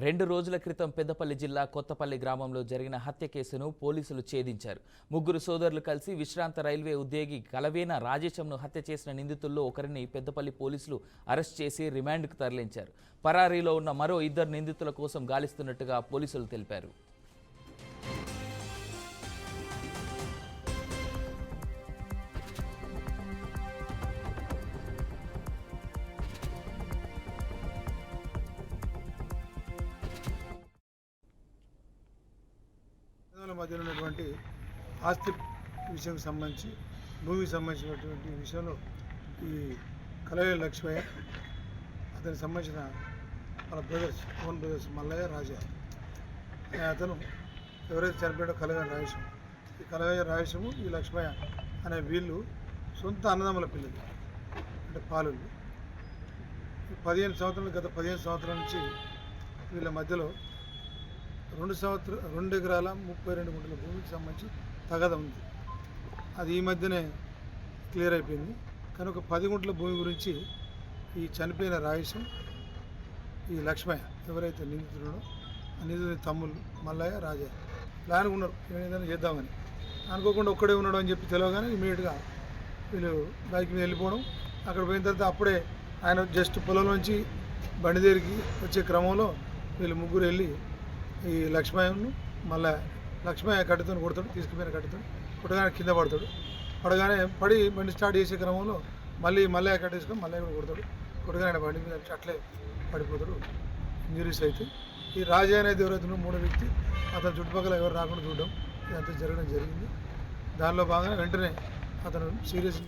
2 రోజుల క్రితం పెద్దపల్లి జిల్లా కొత్తపల్లి గ్రామంలో జరిగిన హత్య కేసును పోలీసులు ఛేదించారు. ముగ్గురు సోదరులు కలిసి విశ్రాంత రైల్వే ఉద్యోగి కలవేన రాజేశంను హత్య చేసిన నిందితుల్లో ఒకరిని పెద్దపల్లి పోలీసులు అరెస్ట్ చేసి రిమాండ్కు తరలించారు. పరారీలో ఉన్న మరో 2 నిందితుల కోసం గాలిస్తున్నట్టుగా పోలీసులు తెలిపారు. మధ్యలో ఉన్నటువంటి ఆస్తి విషయం సంబంధించి భూమికి సంబంధించినటువంటి విషయంలో ఈ కలవేల లక్ష్మయ్య అతనికి సంబంధించిన వాళ్ళ బ్రదర్స్ ఓన్ బ్రదర్స్ మల్లయ్య రాజా అనే అతను ఎవరైతే చనిపోయాడో కలవేల రాజేశం, ఈ కలవేల రాజేశము ఈ లక్ష్మయ్య అనే వీళ్ళు సొంత అన్నదమ్ముల పిల్లలు, అంటే పాలుళ్ళు. 15 సంవత్సరాలు గత 15 సంవత్సరాల నుంచి వీళ్ళ మధ్యలో 2 ఎకరాల 32 గుంటల భూమికి సంబంధించి తగాద ఉంది. అది ఈ మధ్యనే క్లియర్ అయిపోయింది. కానీ ఒక 10 గుంటల భూమి గురించి ఈ చనిపోయిన రాయేశం, ఈ లక్ష్మయ్య ఎవరైతే నిందితుడో ఆ నిందితుడి తమ్ముళ్ళు మల్లయ్య రాజా ప్లాన్ ఉన్నారు ఏదైనా చేద్దామని. అనుకోకుండా ఒక్కడే ఉన్నాడు అని చెప్పి తెలియగానే ఇమీడియట్గా వీళ్ళు బైక్ మీద వెళ్ళిపోవడం. అక్కడ పోయిన తర్వాత అప్పుడే ఆయన జస్ట్ పొలంలోంచి బండి దగ్గరికి వచ్చే క్రమంలో వీళ్ళు ముగ్గురు వెళ్ళి ఈ లక్ష్మయ్యను మళ్ళీ లక్ష్మయ్య కట్టుతో కొడతాడు, తీసుకుపోయిన కట్టుతో కొట్టగానే కింద పడగానే పడి బండి స్టార్ట్ చేసే క్రమంలో మళ్ళీ మల్లయ్య కట్టేసుకొని మల్లయ్య కూడా కొడతాడు. కొట్టగానే ఆయన బండి మీద అట్లే పడిపోతాడు, ఇంజరీస్ అయితే. ఈ రాజా అనేది ఎవరైతే 3వ వ్యక్తి, అతను చుట్టుపక్కల ఎవరు రాకుండా చూడడం ఇదంతా జరగడం జరిగింది. దానిలో భాగంగా వెంటనే అతను సీరియస్